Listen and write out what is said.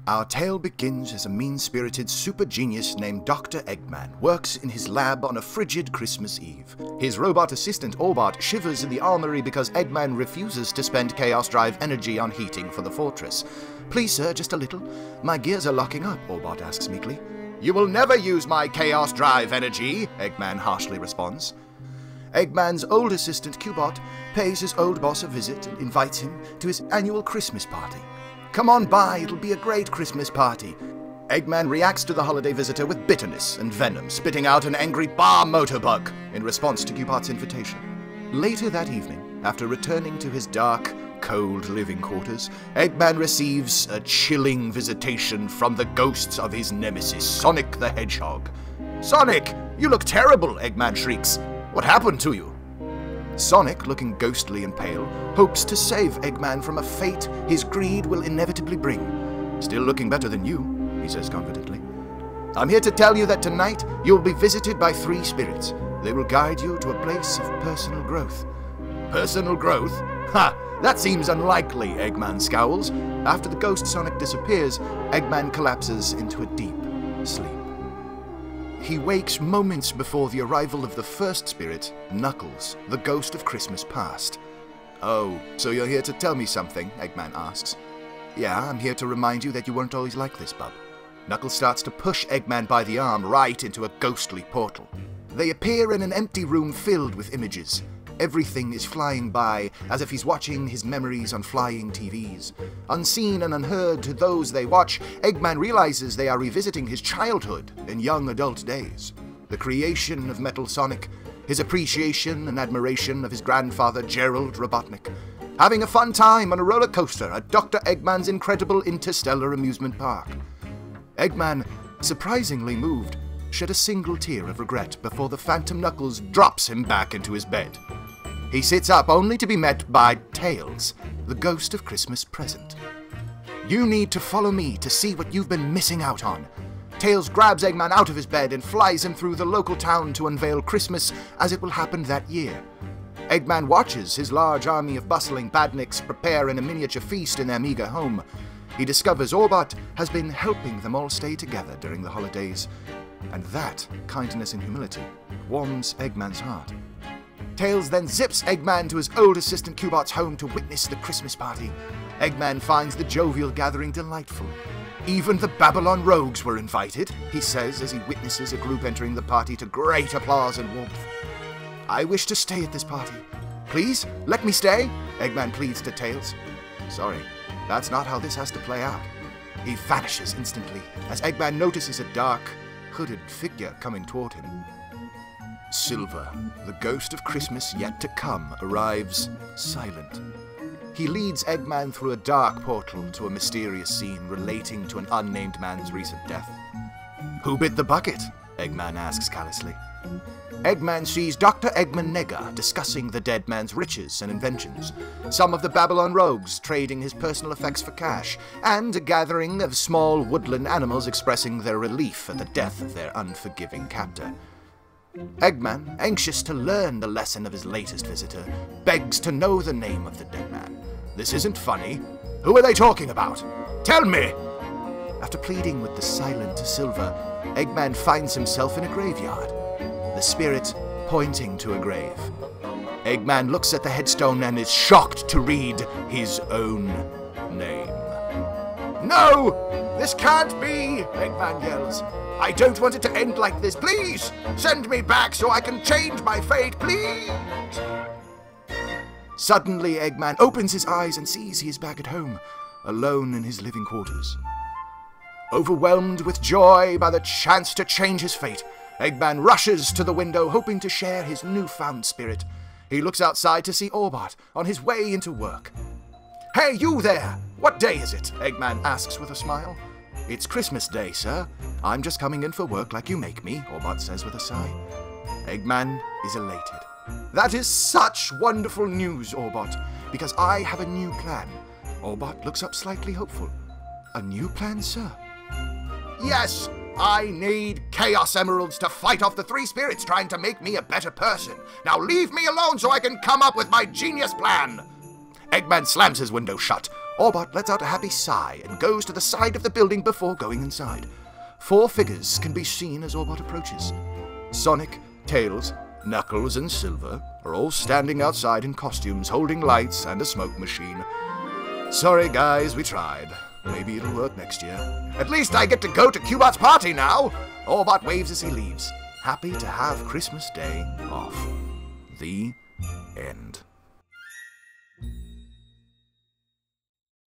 Our tale begins as a mean-spirited super genius named Dr. Eggman works in his lab on a frigid Christmas Eve. His robot assistant Orbot shivers in the armory because Eggman refuses to spend Chaos Drive energy on heating for the fortress. "Please, sir, just a little. My gears are locking up," Orbot asks meekly. "You will never use my Chaos Drive energy," Eggman harshly responds. Eggman's old assistant Cubot pays his old boss a visit and invites him to his annual Christmas party. "Come on by, it'll be a great Christmas party." Eggman reacts to the holiday visitor with bitterness and venom, spitting out an angry bar motorbug in response to Cubot's invitation. Later that evening, after returning to his dark, cold living quarters, Eggman receives a chilling visitation from the ghosts of his nemesis, Sonic the Hedgehog. "Sonic, you look terrible," Eggman shrieks. "What happened to you?" Sonic, looking ghostly and pale, hopes to save Eggman from a fate his greed will inevitably bring. "Still looking better than you," he says confidently. "I'm here to tell you that tonight you'll be visited by 3 spirits. They will guide you to a place of personal growth." "Personal growth? Ha! That seems unlikely," Eggman scowls. After the ghost Sonic disappears, Eggman collapses into a deep sleep. He wakes moments before the arrival of the first spirit, Knuckles, the ghost of Christmas past. "Oh, so you're here to tell me something?" Eggman asks. "Yeah, I'm here to remind you that you weren't always like this, bub." Knuckles starts to push Eggman by the arm right into a ghostly portal. They appear in an empty room filled with images. Everything is flying by, as if he's watching his memories on flying TVs. Unseen and unheard to those they watch, Eggman realizes they are revisiting his childhood and young adult days. The creation of Metal Sonic, his appreciation and admiration of his grandfather Gerald Robotnik, having a fun time on a roller coaster at Dr. Eggman's incredible interstellar amusement park. Eggman, surprisingly moved, shed a single tear of regret before the Phantom Knuckles drops him back into his bed. He sits up only to be met by Tails, the ghost of Christmas present. "You need to follow me to see what you've been missing out on." Tails grabs Eggman out of his bed and flies him through the local town to unveil Christmas as it will happen that year. Eggman watches his large army of bustling badniks prepare in a miniature feast in their meager home. He discovers Orbot has been helping them all stay together during the holidays, and that kindness and humility warms Eggman's heart. Tails then zips Eggman to his old assistant Cubot's home to witness the Christmas party. Eggman finds the jovial gathering delightful. "Even the Babylon rogues were invited," he says as he witnesses a group entering the party to great applause and warmth. "I wish to stay at this party. Please, let me stay," Eggman pleads to Tails. "Sorry, that's not how this has to play out." He vanishes instantly as Eggman notices a dark, hooded figure coming toward him. Silver, the ghost of Christmas yet to come, arrives silent. He leads Eggman through a dark portal to a mysterious scene relating to an unnamed man's recent death. "Who bit the bucket?" Eggman asks callously. Eggman sees Dr. Eggman Nega discussing the dead man's riches and inventions, some of the Babylon rogues trading his personal effects for cash, and a gathering of small woodland animals expressing their relief at the death of their unforgiving captor. Eggman, anxious to learn the lesson of his latest visitor, begs to know the name of the dead man. "This isn't funny. Who are they talking about? Tell me!" After pleading with the silent Silver, Eggman finds himself in a graveyard, the spirit pointing to a grave. Eggman looks at the headstone and is shocked to read his own name. "No! This can't be!" Eggman yells. "I don't want it to end like this. Please, send me back so I can change my fate, please!" Suddenly, Eggman opens his eyes and sees he is back at home, alone in his living quarters. Overwhelmed with joy by the chance to change his fate, Eggman rushes to the window, hoping to share his newfound spirit. He looks outside to see Orbot on his way into work. "Hey, you there! What day is it?" Eggman asks with a smile. "It's Christmas Day, sir. I'm just coming in for work like you make me," Orbot says with a sigh. Eggman is elated. "That is such wonderful news, Orbot, because I have a new plan." Orbot looks up slightly hopeful. "A new plan, sir?" "Yes, I need Chaos Emeralds to fight off the 3 spirits trying to make me a better person. Now leave me alone so I can come up with my genius plan." Eggman slams his window shut. Orbot lets out a happy sigh and goes to the side of the building before going inside. 4 figures can be seen as Orbot approaches. Sonic, Tails, Knuckles, and Silver are all standing outside in costumes, holding lights and a smoke machine. Sorry guys, we tried. Maybe it'll work next year. At least I get to go to Cubot's party now! Orbot waves as he leaves, happy to have Christmas Day off. The end.